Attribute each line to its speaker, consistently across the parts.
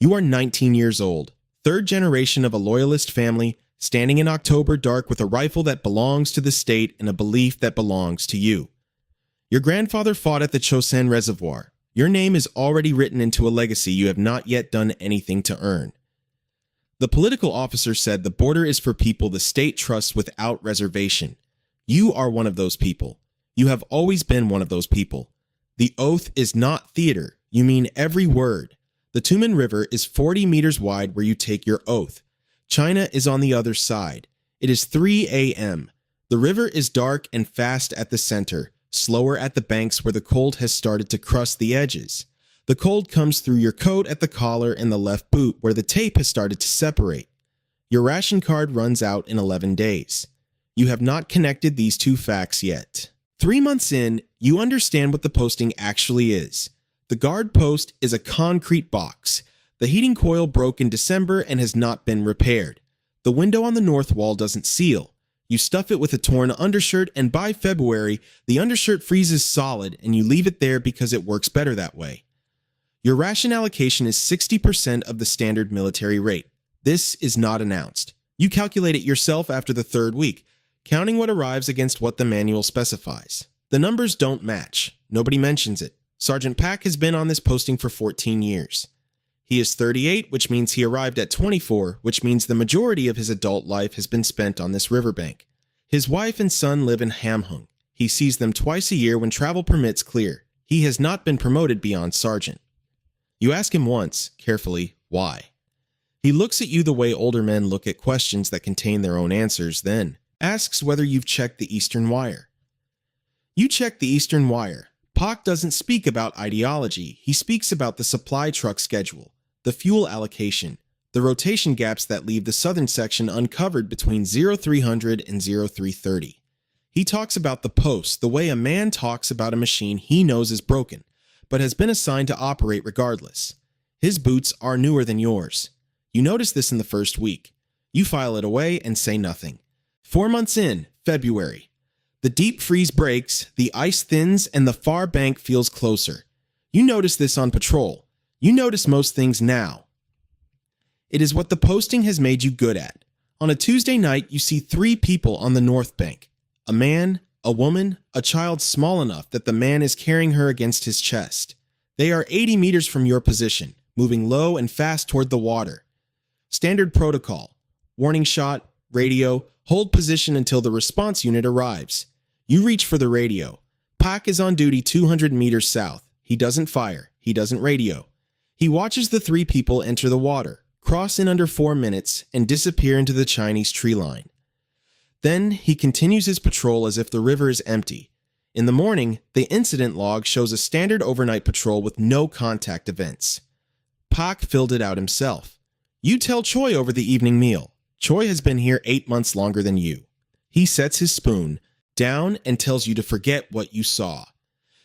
Speaker 1: You are 19 years old, third generation of a loyalist family, standing in October dark with a rifle that belongs to the state and a belief that belongs to you. Your grandfather fought at the Chosin Reservoir. Your name is already written into a legacy you have not yet done anything to earn. The political officer said the border is for people the state trusts without reservation. You are one of those people. You have always been one of those people. The oath is not theater. You mean every word. The Tumen River is 40 meters wide where you take your oath. China is on the other side. It is 3 a.m. The river is dark and fast at the center, slower at the banks where the cold has started to crust the edges. The cold comes through your coat at the collar and the left boot where the tape has started to separate. Your ration card runs out in 11 days. You have not connected these two facts yet. 3 months in, you understand what the posting actually is. The guard post is a concrete box. The heating coil broke in December and has not been repaired. The window on the north wall doesn't seal. You stuff it with a torn undershirt, and by February, the undershirt freezes solid and you leave it there because it works better that way. Your ration allocation is 60% of the standard military rate. This is not announced. You calculate it yourself after the third week, counting what arrives against what the manual specifies. The numbers don't match. Nobody mentions it. Sergeant Pak has been on this posting for 14 years. He is 38, which means he arrived at 24, which means the majority of his adult life has been spent on this riverbank. His wife and son live in Hamhung. He sees them twice a year when travel permits clear. He has not been promoted beyond sergeant. You ask him once, carefully, why. He looks at you the way older men look at questions that contain their own answers, then asks whether you've checked the Eastern Wire. You check the Eastern Wire. Pak doesn't speak about ideology. He speaks about the supply truck schedule, the fuel allocation, the rotation gaps that leave the southern section uncovered between 0300 and 0330. He talks about the post the way a man talks about a machine he knows is broken, but has been assigned to operate regardless. His boots are newer than yours. You notice this in the first week. You file it away and say nothing. 4 months in, February. The deep freeze breaks, the ice thins, and the far bank feels closer. You notice this on patrol. You notice most things now. It is what the posting has made you good at. On a Tuesday night, you see 3 people on the north bank. A man, a woman, a child small enough that the man is carrying her against his chest. They are 80 meters from your position, moving low and fast toward the water. Standard protocol. Warning shot, radio, hold position until the response unit arrives. You reach for the radio. Pak is on duty 200 meters south. He doesn't fire. He doesn't radio. He watches the 3 people enter the water, cross in under 4 minutes, and disappear into the Chinese tree line. Then he continues his patrol as if the river is empty. In the morning, the incident log shows a standard overnight patrol with no contact events. Pak filled it out himself. You tell Choi over the evening meal. Choi has been here 8 months longer than you. He sets his spoon down and tells you to forget what you saw.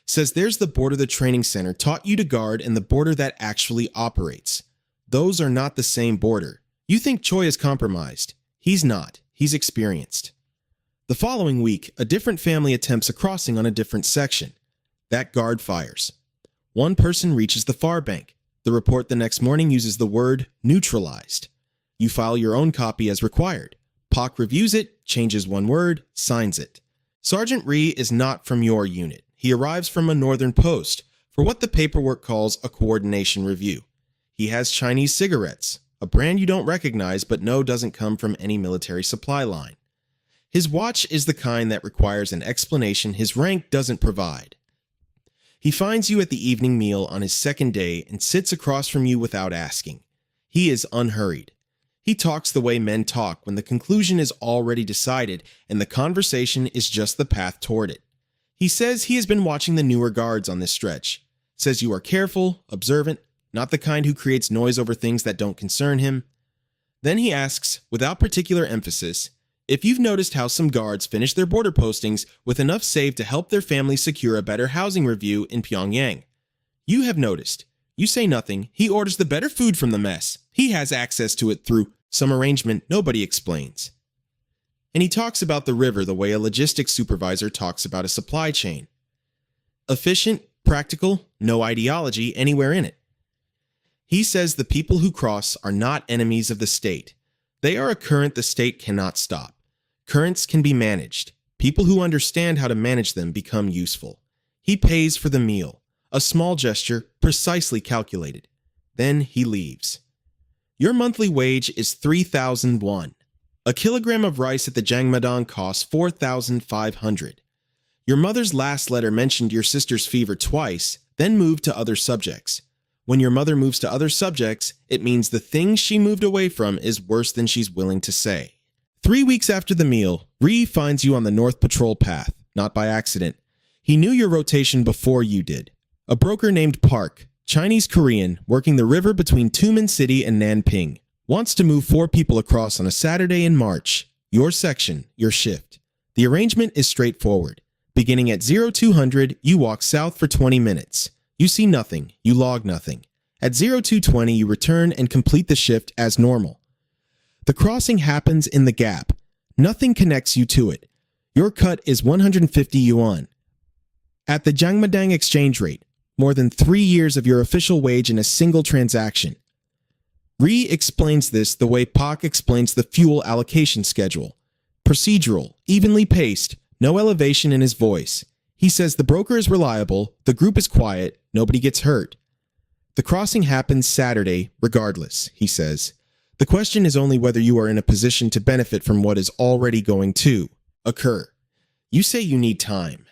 Speaker 1: Says there's the border the training center taught you to guard and the border that actually operates. Those are not the same border. You think Choi is compromised. He's not. He's experienced. The following week, a different family attempts a crossing on a different section. That guard fires. 1 person reaches the far bank. The report the next morning uses the word neutralized. You file your own copy as required. Pak reviews it, changes 1 word, signs it. Sergeant Rhee is not from your unit. He arrives from a northern post for what the paperwork calls a coordination review. He has Chinese cigarettes, a brand you don't recognize but know doesn't come from any military supply line. His watch is the kind that requires an explanation his rank doesn't provide. He finds you at the evening meal on his second day and sits across from you without asking. He is unhurried. He talks the way men talk when the conclusion is already decided and the conversation is just the path toward it. He says he has been watching the newer guards on this stretch. Says you are careful, observant, not the kind who creates noise over things that don't concern him. Then he asks, without particular emphasis, if you've noticed how some guards finish their border postings with enough saved to help their families secure a better housing review in Pyongyang. You have noticed. You say nothing. He orders the better food from the mess. He has access to it through some arrangement nobody explains. And he talks about the river the way a logistics supervisor talks about a supply chain. Efficient, practical, no ideology anywhere in it. He says the people who cross are not enemies of the state. They are a current the state cannot stop. Currents can be managed. People who understand how to manage them become useful. He pays for the meal, a small gesture precisely calculated. Then he leaves. Your monthly wage is 3,000 won. A kilogram of rice at the Jangmadang costs 4,500. Your mother's last letter mentioned your sister's fever twice, then moved to other subjects. When your mother moves to other subjects, it means the thing she moved away from is worse than she's willing to say. 3 weeks after the meal, Ri finds you on the North Patrol path, not by accident. He knew your rotation before you did. A broker named Park, Chinese-Korean, working the river between Tumen City and Nanping, wants to move 4 people across on a Saturday in March. Your section, your shift. The arrangement is straightforward. Beginning at 0200, you walk south for 20 minutes. You see nothing, you log nothing. At 0220, you return and complete the shift as normal. The crossing happens in the gap. Nothing connects you to it. Your cut is 150 yuan. At the Jangmadang exchange rate, more than 3 years of your official wage in a single transaction. Ri explains this the way Pak explains the fuel allocation schedule. Procedural, evenly paced, no elevation in his voice. He says the broker is reliable, the group is quiet, nobody gets hurt. The crossing happens Saturday, regardless, he says. The question is only whether you are in a position to benefit from what is already going to occur. You say you need time.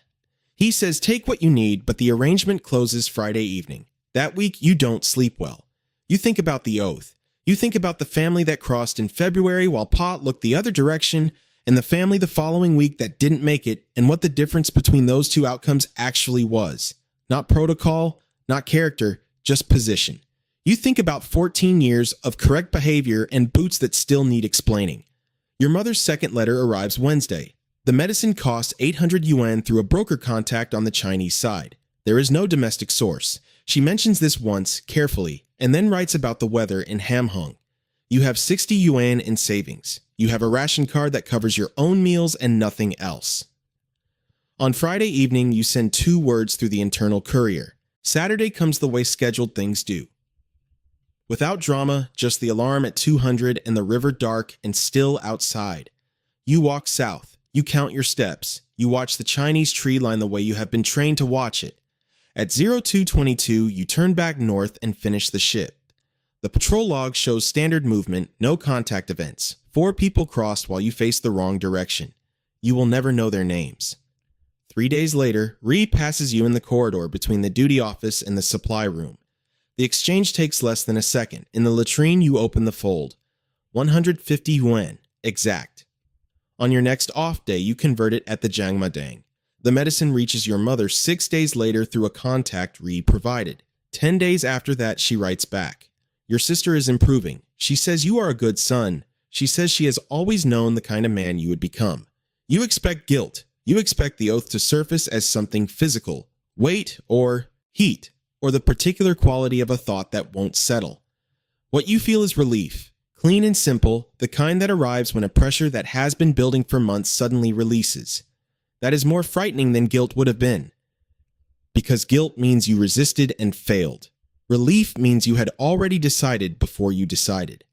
Speaker 1: He says take what you need, but the arrangement closes Friday evening. That week, you don't sleep well. You think about the oath. You think about the family that crossed in February while Pot looked the other direction, and the family the following week that didn't make it, and what the difference between those two outcomes actually was. Not protocol, not character, just position. You think about 14 years of correct behavior and boots that still need explaining. Your mother's second letter arrives Wednesday. The medicine costs 800 yuan through a broker contact on the Chinese side. There is no domestic source. She mentions this once, carefully, and then writes about the weather in Hamhung. You have 60 yuan in savings. You have a ration card that covers your own meals and nothing else. On Friday evening, you send 2 words through the internal courier. Saturday comes the way scheduled things do. Without drama, just the alarm at 200 and the river dark and still outside. You walk south. You count your steps. You watch the Chinese tree line the way you have been trained to watch it. At 0222, you turn back north and finish the shift. The patrol log shows standard movement, no contact events. 4 people crossed while you face the wrong direction. You will never know their names. 3 days later, Ri passes you in the corridor between the duty office and the supply room. The exchange takes less than a second. In the latrine, you open the fold. 150 yuan, exact. On your next off day, you convert it at the Jangmadang. The medicine reaches your mother 6 days later through a contact Ri provided. 10 days after that, she writes back. Your sister is improving. She says you are a good son. She says she has always known the kind of man you would become. You expect guilt. You expect the oath to surface as something physical, weight or heat, or the particular quality of a thought that won't settle. What you feel is relief, clean and simple, the kind that arrives when a pressure that has been building for months suddenly releases. That is more frightening than guilt would have been. Because guilt means you resisted and failed. Relief means you had already decided before you decided.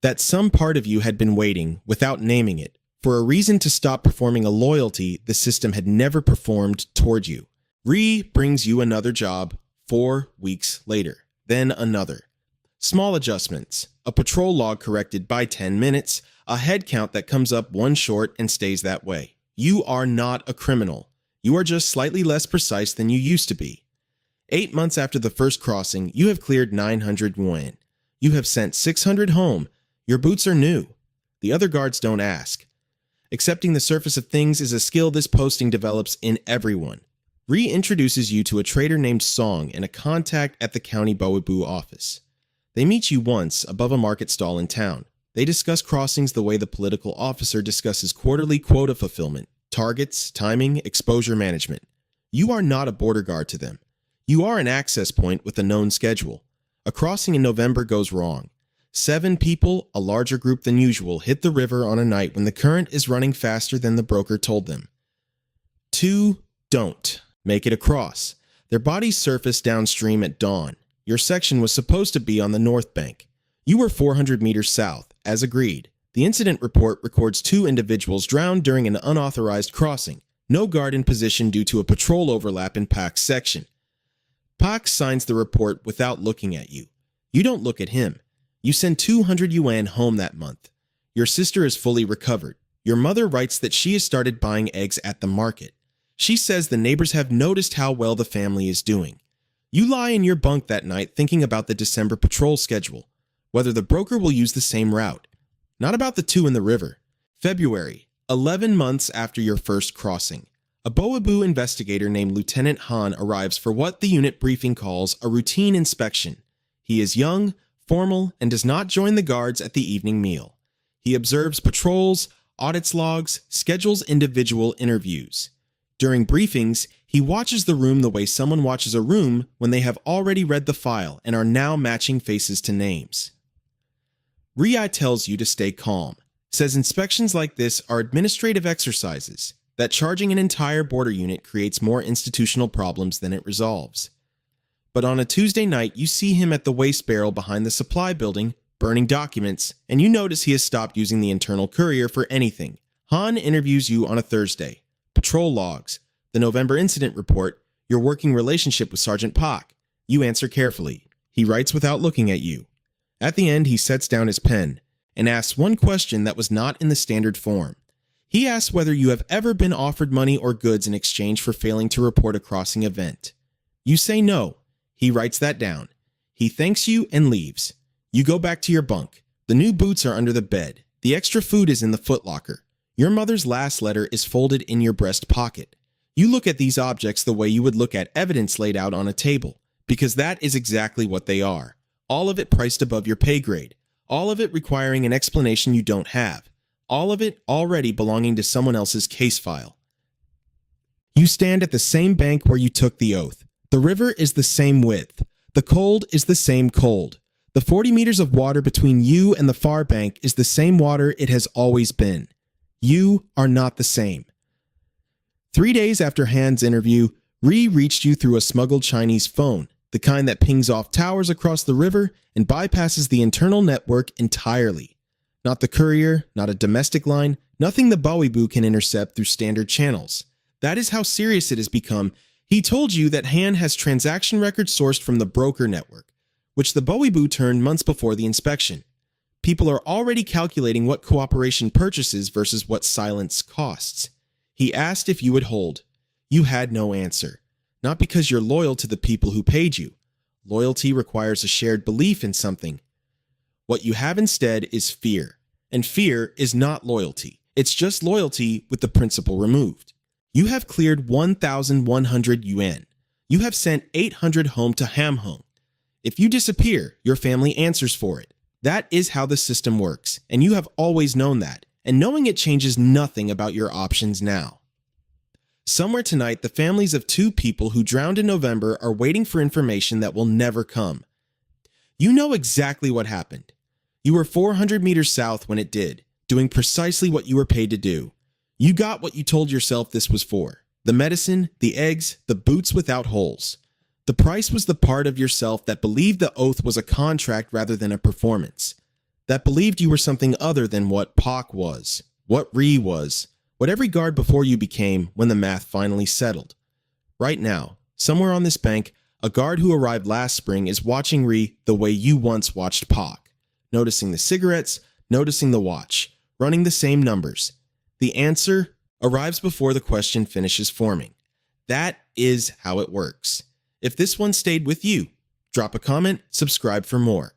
Speaker 1: That some part of you had been waiting, without naming it, for a reason to stop performing a loyalty the system had never performed toward you. Ri brings you another job 4 weeks later, then another. Small adjustments, a patrol log corrected by 10 minutes, a head count that comes up 1 short and stays that way. You are not a criminal. You are just slightly less precise than you used to be. 8 months after the first crossing, you have cleared 900 yuan. You have sent 600 home. Your boots are new. The other guards don't ask. Accepting the surface of things is a skill this posting develops in everyone. Ri introduces you to a trader named Song and a contact at the county Bowibu office. They meet you once above a market stall in town. They discuss crossings the way the political officer discusses quarterly quota fulfillment, targets, timing, exposure management. You are not a border guard to them. You are an access point with a known schedule. A crossing in November goes wrong. 7 people, a larger group than usual, hit the river on a night when the current is running faster than the broker told them. 2 don't make it across. Their bodies surface downstream at dawn. Your section was supposed to be on the north bank. You were 400 meters south, as agreed. The incident report records 2 individuals drowned during an unauthorized crossing. No guard in position due to a patrol overlap in Pak's section. Pak signs the report without looking at you. You don't look at him. You send 200 yuan home that month. Your sister is fully recovered. Your mother writes that she has started buying eggs at the market. She says the neighbors have noticed how well the family is doing. You lie in your bunk that night thinking about the December patrol schedule, whether the broker will use the same route. Not about the 2 in the river. February, 11 months after your first crossing. A Boabu investigator named Lieutenant Han arrives for what the unit briefing calls a routine inspection. He is young, formal, and does not join the guards at the evening meal. He observes patrols, audits logs, schedules individual interviews. During briefings, he watches the room the way someone watches a room when they have already read the file and are now matching faces to names. Ri tells you to stay calm, says inspections like this are administrative exercises, that charging an entire border unit creates more institutional problems than it resolves. But on a Tuesday night, you see him at the waste barrel behind the supply building, burning documents, and you notice he has stopped using the internal courier for anything. Han interviews you on a Thursday. Patrol logs, the November incident report, your working relationship with Sergeant Pak. You answer carefully. He writes without looking at you. At the end, he sets down his pen and asks one question that was not in the standard form. He asks whether you have ever been offered money or goods in exchange for failing to report a crossing event. You say no. He writes that down. He thanks you and leaves. You go back to your bunk. The new boots are under the bed. The extra food is in the footlocker. Your mother's last letter is folded in your breast pocket. You look at these objects the way you would look at evidence laid out on a table, because that is exactly what they are. All of it priced above your pay grade. All of it requiring an explanation you don't have. All of it already belonging to someone else's case file. You stand at the same bank where you took the oath. The river is the same width. The cold is the same cold. The 40 meters of water between you and the far bank is the same water it has always been. You are not the same. 3 days after Han's interview, Ri reached you through a smuggled Chinese phone, the kind that pings off towers across the river and bypasses the internal network entirely. Not the courier, not a domestic line, nothing the Boabu can intercept through standard channels. That is how serious it has become. He told you that Han has transaction records sourced from the broker network, which the Boabu turned months before the inspection. People are already calculating what cooperation purchases versus what silence costs. He asked if you would hold. You had no answer. Not because you're loyal to the people who paid you. Loyalty requires a shared belief in something. What you have instead is fear. And fear is not loyalty. It's just loyalty with the principle removed. You have cleared 1,100 yuan. You have sent 800 home to Hamhung. If you disappear, your family answers for it. That is how the system works, and you have always known that, and knowing it changes nothing about your options now. Somewhere tonight, the families of 2 people who drowned in November are waiting for information that will never come. You know exactly what happened. You were 400 meters south when it did, doing precisely what you were paid to do. You got what you told yourself this was for. The medicine, the eggs, the boots without holes. The price was the part of yourself that believed the oath was a contract rather than a performance. That believed you were something other than what Pak was, what Ri was, what every guard before you became when the math finally settled. Right now, somewhere on this bank, a guard who arrived last spring is watching Ri the way you once watched Pak, noticing the cigarettes, noticing the watch, running the same numbers. The answer arrives before the question finishes forming. That is how it works. If this one stayed with you, drop a comment, subscribe for more.